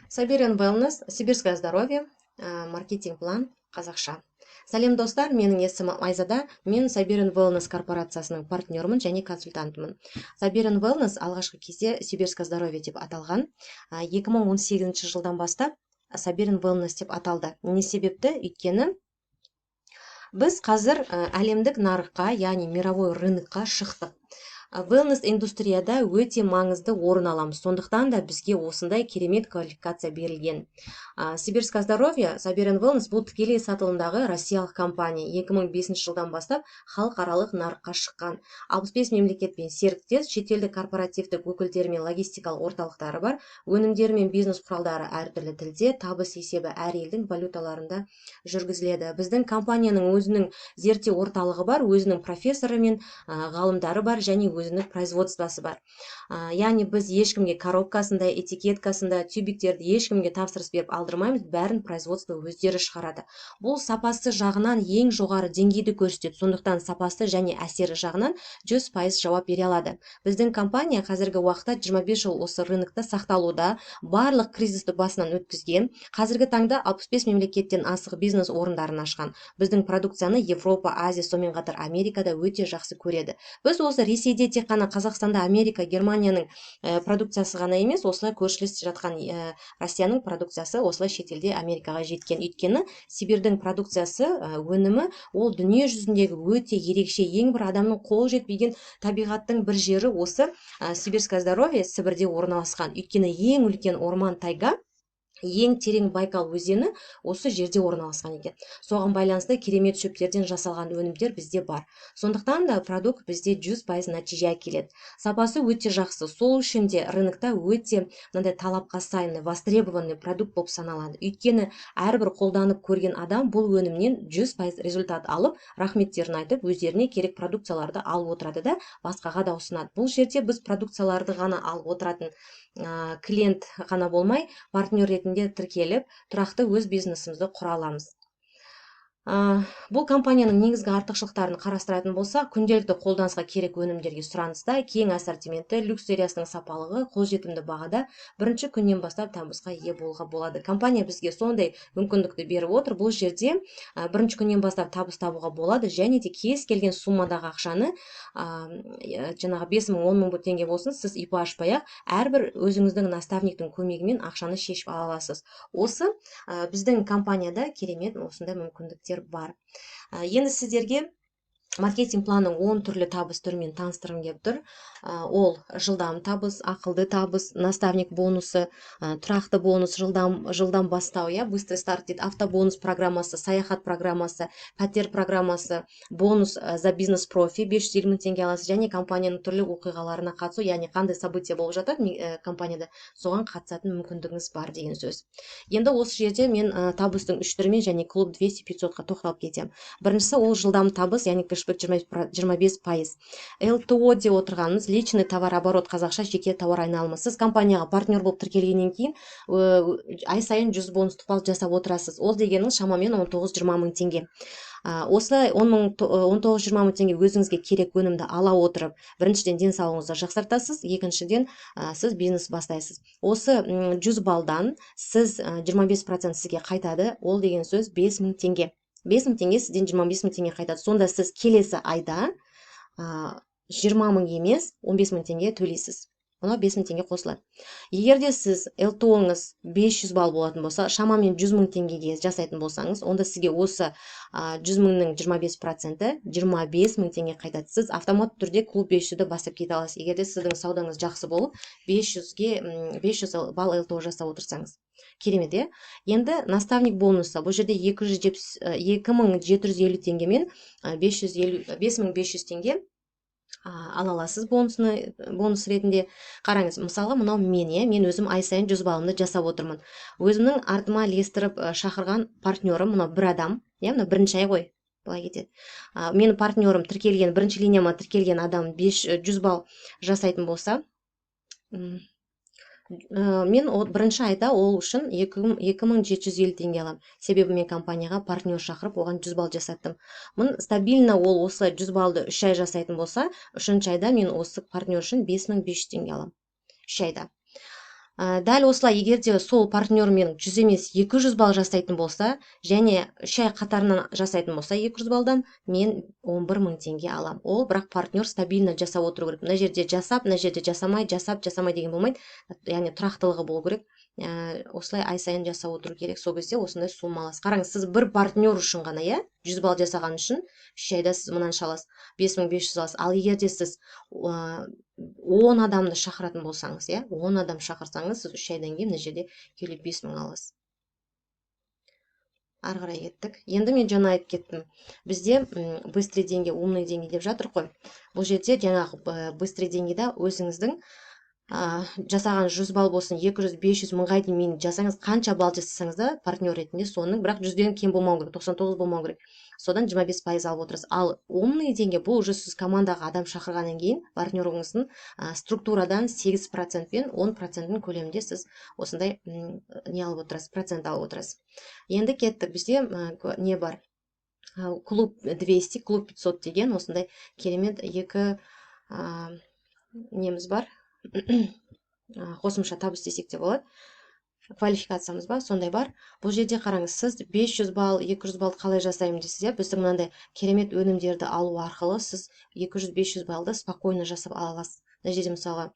Саберин Wellness, Сибирское здоровье, маркетинг план, қазақша. Сәлем достар, менің есімім Айзада, мен Саберин Wellness корпорациясының партнерімін және консультантымын. Саберин Wellness алғашқы кезде Сибирское здоровье деп аталған. 2018 жылдан бастап Саберин Wellness деп аталды. Не себепті? Өйткені біз қазір әлемдік нарыққа, яғни мировой рынокқа шықтық. Wellness индустрияда өте маңызды орын аламыз. Сондықтан да бізге осындай керемет квалификация берілген. Сибирское здоровье, Саберин Wellness бұл тікелей сатылымдағы россиялық компания. 2005 жылдан бастап халықаралық нарыққа шыққан. 65 мемлекетпен серіктес, шетелдік корпоративтік өкілдері мен логистикалық орталықтары бар. Өнімдері мен бизнес құралдары әртүрлі тілде, табыс есебі әр елдің валюталарында жүргізіледі. Біздің компанияның өзінің зерттеу орталығы бар, өзінің профессоры мен ғалымдары бар және өзінің производствосы бар. Яғни біз ешкімге коробкасында, этикеткасында, тюбиктерді ешкімге тапсырыс беріп алдырмаймыз, бәрін производство өздері шығарады. Бұл сапасы жағынан ең жоғары деңгейді көрсетеді, сондықтан сапасы және әсері жағынан 100% жауап бере алады. Біздің компания қазіргі уақытта 25 жыл осы рынокта сақталуда, барлық кризисті басынан өткізген. Қазіргі таңда 65 мемлекеттен асық бизнес орындарын ашқан. Біздің продукцияны Европа, Азия, сонымен қатар Америкада өте жақсы көреді. Біз осы Ресейде тек қана Қазақстанда, Америка, Германияның продукциясы ғана емес, осылай көршілес жатқан Россияның продукциясы осылай шетелде Америкаға жеткен. Өйткені Сибирдің продукциясы, өнімі, ол дүние жүзіндегі өте ерекше, ең бір адамның қол жетпеген табиғаттың бір жері осы Сибирское здоровье Сібірде орналасқан. Өйткені ең үлкен орман тайга, ең терең Байкал өзені осы жерде орналасқан екен. Соған байланысты керемет шөптерден жасалған өнімдер бізде бар. Сондықтан да продукт бізде 100% нәтиже әкеледі. Сапасы өте жақсы. Сол үшін де рынокта өте талапқа сай, востребованный продукт болып саналады. Өйткені әрбір қолданып көрген адам бұл өнімнен 100% результат алып, рахметтерін айтып, өздеріне керек продукцияларды алып отырады да басқаға да ұсынады. Бұл жерде біз продукцияларды ғана алып отыратын клиент ғана болмай, партнер ретінде тіркеліп, тұрақты өз бизнесімізді құра аламыз. Бұл компанияның негізгі артықшылықтарын қарастыратын болса, күнделікті қолданысқа керек өнімдерге сұраныста, кең ассортименті, люкс сериясының сапалығы, қолжетімді бағада бірінші күннен бастап табысқа ие болуға болады. Компания бізге сондай мүмкіндікті беріп отыр. Бұл жерде бірінші күннен бастап табыс табуға болады, және де кез келген суммадағы ақшаны, жаңағы 5 мың, 10 мың теңге болсын, сіз ИП ашпай-ақ, әрбір өзіңіздің наставниктің көмегімен ақшаны шешіп ала аласыз. Осы біздің компанияда керемет осындай мүмкіндіктер бар. Енді сіздерге маркетинг планның 10 түрлі табыс түрімен таныстырғым келіп тұр. Ол жылдам табыс, ақылды табыс, наставник бонусы, тұрақты бонус, жылдам бастау, быстрый старт дейді, автобонус программасы, саяхат программасы, пәтер программасы, бонус за бизнес профи 550 мың теңге аласыз, және компанияның түрлі оқиғаларына қатысу, яғни қандай события болып жатады компанияда, соған қатысатын мүмкіндігіңіз бар деген сөз. Енді осы жерде мен табыстың 3 түрімен және клуб 200-500-ға тоқталып кетемін. Біріншісі ол жылдам табыс, яғни кэшбэк 25%. ЛТО де отырғанымыз, личный товарооборот, қазақша жеке тауар айналымы. Сіз компанияға партнер болып тіркелгеннен кейін ай сайын 100 бонустық балл жасап отырасыз. Ол дегеніңіз шамамен 19-20 мың теңге. Осылай 19-20 мың теңге өзіңізге керек өнімді ала отырып, біріншіден денсаулығыңызды жақсартасыз, екіншіден сіз бизнес бастайсыз. Осы 100 балдан сіз 25% сізге қайтады, ол деген сөз 5 мың теңге. 5 мың теңге сізден 25 мың теңге қайтады. Сонда сіз келесі айда 20 мың емес, 15 мың теңге төлейсіз. Бұна 5 мың теңге қосылады. Егер де сіз ЛТО-ңыз 500 балл болатын болса, шамамен 100 мың теңгеге жасайтын болсаңыз, онда сізге осы 100 мыңның 25%, 25 мың теңге қайтады. Сіз автоматты түрде клуб 500-ді бастап кете аласыз. Егер де сіздің саудаңыз жақсы болып, 500 балл ЛТО жасап отырсаңыз. Керемет, Енді наставник бонусы. Бұл жерде 2750 теңгемен 5500 теңге ала аласыз бонус ретінде. Қараңыз, мысалы, мынау мен өзім ай сайын 100 балымды жасап отырмын. Өзімнің артыма ілестіріп шақырған партнерім, мынау бір адам, мына бірінші ай ғой, былай кетеді. Менің партнерім тіркелген, бірінші линияма тіркелген адам 100 балл жасайтын болса, мен бірінші айда ол үшін 2750 теңге алам. Себебі мен компанияға партнер шақырып, оған 100 балл жасаттым. Мен стабильно ол осы 100 баллды 3 ай жасайтын болса, 3-ші айда мен осы партнер үшін 5500 теңге алам. 3 айда. Дәл осылай егерде сол партнер менің 100 емес 200 балл жасайтын болса, және 3 ай қатарынан жасайтын болса 200 баллдан, мен 11 000 теңге алам. Ол бірақ партнер стабильно жасап отыру керек. Мына жерде жасап, мына жерде жасамай, жасамай деген болмайды. Яғни тұрақтылығы болу керек. Осылай ай сайын жасап отыру керек. Сол кезде осындай сумма аласыз. Қараңыз, сіз бір партнер үшін ғана, 100 балл жасаған үшін 3 айда сіз мынанша аласыз, 5500 аласыз. Ал егерде сіз 10 адамды шақыратын болсаңыз, 10 адам шақырсаңыз, сіз 3 айдан кейін мына жерде келіп 5000 аласыз. Ары қарай кеттік. Енді мен жаңа айтып кеттім. Бізде быстрый деньги, умный деньги деп жатыр ғой. Бұл жерде жаңағы быстрый деньгида өзіңіздің жасаған 100 балл болсын, 200-500 мыңға дейін жасаңыз, қанша балл жасасаңыз да партнер ретінде соның, бірақ 100-ден кем болмау керек, 99 болмау керек. Содан 25% алып отырсыз. Ал умный деньги бұл уже сіз командаға адам шақырғаннан кейін партнеріңіздің структурадан 8% пен 10% көлемінде сіз осындай не алып отырасыз, процент алып отырасыз. Енді кеттік. Бізде не бар? Клуб 200, клуб 500 деген осындай керемет екі неміз бар. Қосымша табыс десек те болады. Квалификациямыз ба, сондай бар. Бұл жерде қараңыз, сіз 500 балл, 200 балл қалай жасаймын дейсіз, біздің мынандай керемет өнімдерді алу арқылы сіз 200-500 баллды спокойно жасап ала аласыз. Мына жерде мысалға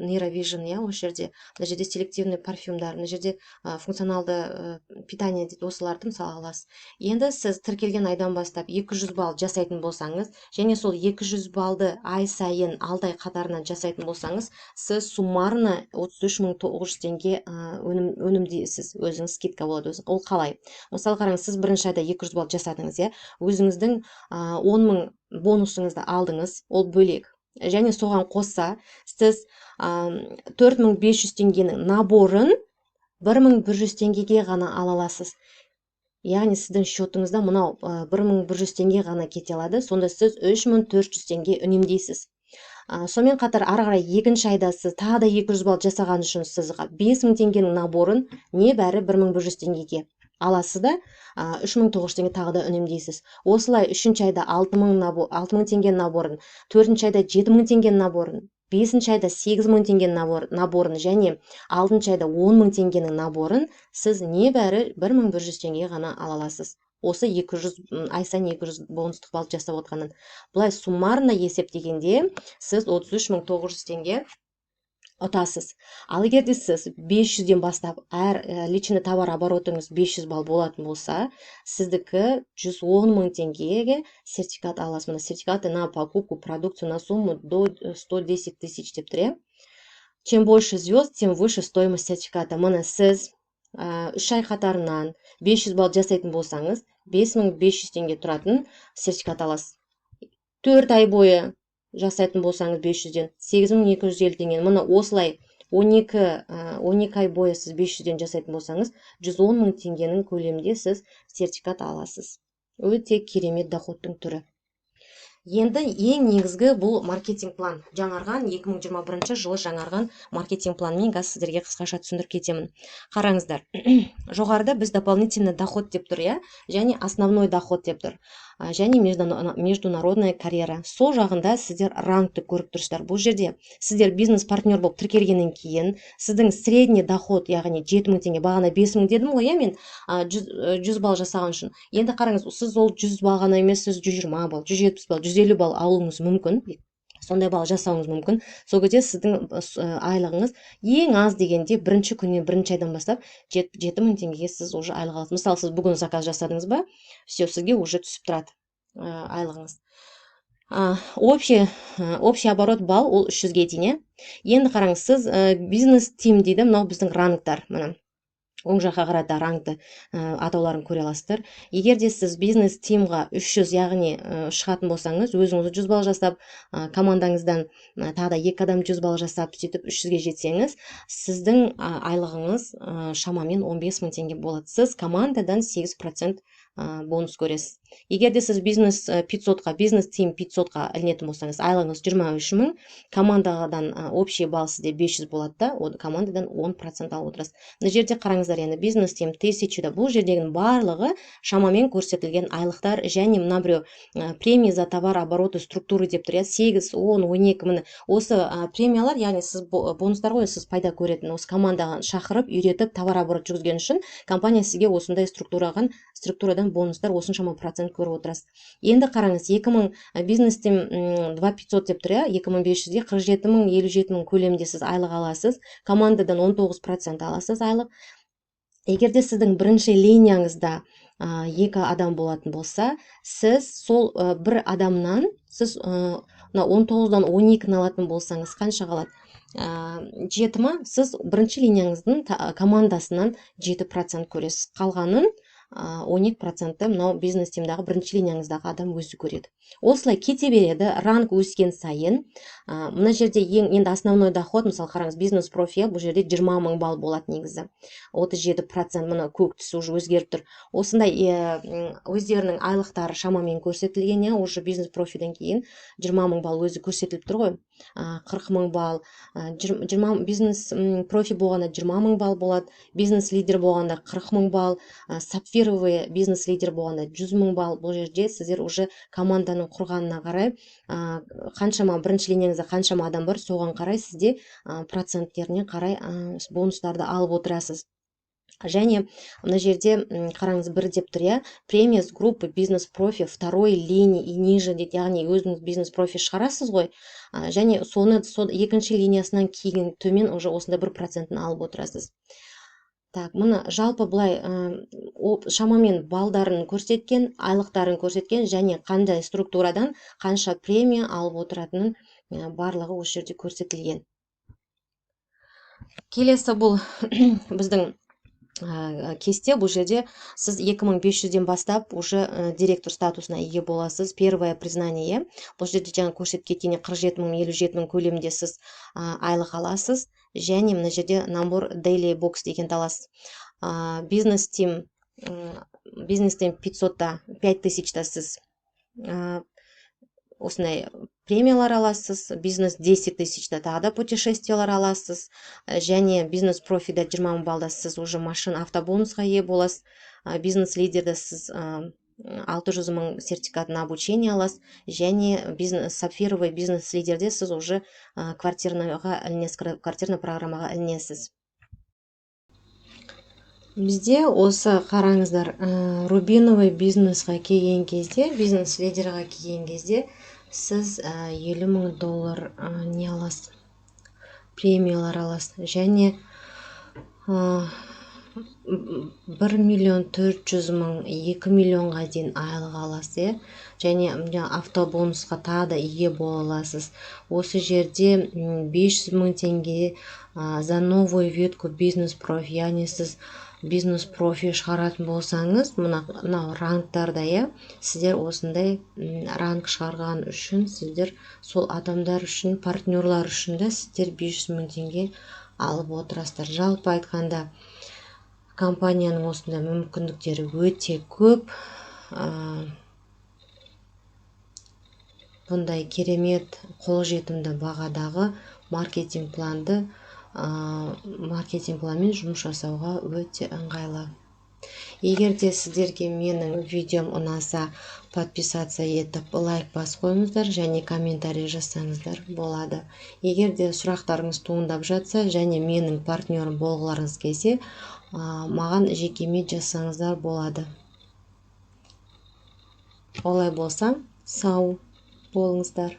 нейровижн, осы жерде, мына жерде селективный парфюмдар, мына жерде функционалды питание дейді, осыларды мысалы аласыз. Енді сіз тіркелген айдан бастап 200 балл жасайтын болсаңыз, және сол 200 баллды ай сайын алдай қатарынан жасайтын болсаңыз, сіз суммарно 33 900 теңге өнім дейсіз, өзіңіз скидка болады. Ол қалай? Мысалы қараңыз, сіз бірінші айда 200 балл жасадыңыз, өзіңіздің 10 000 бонусыңызды алдыңыз, ол бөлек. Және соған қосса, сіз 4500 теңгенің наборын 1100 теңгеге ғана ала аласыз. Яғни сіздің счетыңызда мынау 1100 теңге ғана кете алады. Сонда сіз 3400 теңге үнемдейсіз. Сонымен қатар ары қарай екінші айда сіз тағы да 200 балл жасаған үшін сізға 5000 теңгенің наборын небәрі 1100 теңгеге аласыз да, 3900 теңге тағы да үнемдейсіз. Осылай үшінші айда 6000 теңгенің наборын, төртінші айда 7000 теңгенің наборын, бесінші айда 8000 теңгенің наборын және алтыншы айда 10 000 теңгенің наборын сіз небәрі 1100 теңге ғана ала аласыз. Осы 200 ай сайын 200 бонустық балл жасап отқанын. Бұлай суммарно есептегенде сіз 33 900 теңге ұтасыз. Ал егерде сіз 500-ден бастап әр личный товар оборотыңыз 500 балл болатын болса, сіздікі 110 000 теңгеге сертификат аласыз. Мына сертификаты на покупку продукцию на сумму до 110 000 деп тұр. Чем больше звезд, тем выше стоимость сертификата. Мына сіз 3 ай қатарынан 500 балл жасайтын болсаңыз, 5500 теңге тұратын сертификат аласыз. 4 ай бойы жасайтын болсаңыз 500-ден 8250 теңге. Мұны осылай 12 ай бойы сіз 500-ден жасайтын болсаңыз, 110 000 теңгенің көлемінде сіз сертификат аласыз. Өте керемет доходтың түрі. Енді ең негізгі бұл маркетинг план. Жаңарған 2021 жылы жаңарған маркетинг планымен сіздерге қысқаша түсіндіріп кетемін. Қараңыздар. Жоғарыда біз дополнительный доход деп тұр, және основной доход деп тұр. Және международная карьера. Сол жағында сіздер рангты көріп тұрсыздар. Бұл жерде сіздер бизнес-партнер болып тіркелгеннен кейін, сіздің средний доход, яғни 7000 теңге, бағана 5000 дедім ғой, мен 100 балл жасаған үшін. Енді қараңыз, сіз ол 100 балл ғана емес, сіз 120 балл, 170 балл, 150 балл алуыңыз мүмкін. Сондай балл жасауыңыз мүмкін. Сол кезде сіздің айлығыңыз ең аз дегенде бірінші күннен, бірінші айдан бастап 7000 теңгеге сіз уже айлық аласыз. Мысалы, сіз бүгін заказ жасадыңыз ба, все, сізге уже түсіп тұрады айлығыңыз. Общий оборот балл ол 300-ге дейін. Енді қараңыз, сіз бизнес-тим дейді, мынау біздің рангтар. Мына оң жаққа қарата рангты атауларын көре аласыздар. Егерде сіз бизнес-тимға 300, яғни шығатын болсаңыз, өзіңіз 100 балл жасап, командаңыздан тағы да 2 адам 100 балл жасап, сөйтіп 300-ге жетсеңіз, сіздің айлығыңыз шамамен 15 000 теңге болады. Сіз командадан 8% бонус көресіз. Егер де сіз бизнес 500-қа, бизнес тим 500-қа ілінетін болсаңыз, айлығыңыз 23 мың, командадан общий балл сізде 500 болады да, командадан 10% алып отырасыз. Мына жерде қараңыздар, енді бизнес тим 1000-да, бұл жердегінің барлығы шамамен көрсетілген айлықтар, және мына біреу премия за товар обороты структуры деп тұр, 8, 10, 12 міне осы премиялар, яғни сіз бонустар ғой, сіз пайда көретін, осы командаға шақырып, үйретіп, товар оборот жүргізген үшін компания сізге осындай структурадан бонустар осыншама процент көріп отырасыз. Енді қараңыз, 2000 бизнестен 2500 деп тұр, 2500-ге 47 мың, 57 мың көлемінде сіз айлық аласыз, командадан 19% аласыз айлық. Егерде сіздің бірінші линияңызда 2 адам болатын болса, сіз сол бір адамнан сіз 19-дан 12-ні алатын болсаңыз қанша қалады? 7 ма? Сіз бірінші линияңыздың командасынан 7% көресіз. Қалғанын 12%-ті мынау бизнес тимдағы бірінші линияңыздағы адам өзі көреді. Осылай кете береді, ранг өскен сайын. Мына жерде енді основной доход, мысалы қараңыз, бизнес профи, бұл жерде 20 мың балл болады негізі. 37% мына көк түсі уже өзгеріп тұр. Осындай өздерінің айлықтары шамамен көрсетілген, уже бизнес профиден кейін 20 мың балл өзі көрсетіліп тұр ғой. 40 мың балл, бизнес профи болғанда 20 мың балл болады, бизнес лидер болғанда 40 мың балл, сапфировый бизнес лидер болғанда 100 мың балл. Бұл жерде сіздер уже команданың құрғанына қарай, қаншама бірінші линияңызда қаншама адам бар, соған қарай сізде проценттеріне қарай бонустарды алып отырасыз. Және мына жерде қараңыз, бір деп тұр, премия с группы бизнес профи второй линии и ниже дейді, яғни өзіңіз бизнес профи шығарасыз ғой, және соны екінші линиясынан кейін төмен уже осында 1%-ін алып отырасыз. Так, мұны жалпы бұлай шамамен балдарын көрсеткен, айлықтарын көрсеткен, және қандай структурадан қанша премия алып отыратынын барлығы осы жерде көрсетілген. Келесі бұл біздің кесте. Бұл жерде сіз 2500-ден бастап уже директор статусына ие боласыз. Первое признание. Бұл жерде жаңа көрсетіп кеткендей 47 мың, 57 мың көлемінде сіз айлық аласыз. Және мына жерде набор daily box деген аласыз. Бизнес тим 500-та 5000-та сіз осындай премиялар аласыз, бизнес 10 000-та тағы да путешествиялар аласыз, және бизнес профида 20 мың балда сіз уже машина автобонусқа ие боласыз, бизнес лидерді сіз 600 мың сертификат на обучение аласыз, және сапфировый бизнес лидерде сіз уже квартирный программаға ілінесіз. Бізде осы қараңыздар, рубиновый бизнесқа келген кезде, бизнес лидерға келген кезде сіз 50 мың доллар не аласыз, премиялар аласыз, және 1 миллион 400 мың, 2 миллионға дейін айлық аласыз, және автобонусқа тағы да ие бола аласыз. Осы жерде 500 мың теңге за новую ветку бизнес профи, яғни сіз бизнес профи шығаратын болсаңыз, мынау рангтарда, сіздер осындай ранг шығарған үшін, сіздер сол адамдар үшін, партнерлар үшін де сіздер 500 мың теңге алып отырасыздар. Жалпы айтқанда, компанияның осындай мүмкіндіктері өте көп. Бұндай керемет қолжетімді бағадағы маркетинг планмен жұмыс жасауға өте ыңғайлы. Егер де сіздерге менің видеом ұнаса, подписаться етіп, лайк бас қойыңыздар, және комментарий жасаңыздар болады. Егер де сұрақтарыңыз туындап жатса, және менің партнерім болғыларыңыз келсе, маған жекеме жазсаңыздар болады. Олай болса, сау болыңыздар.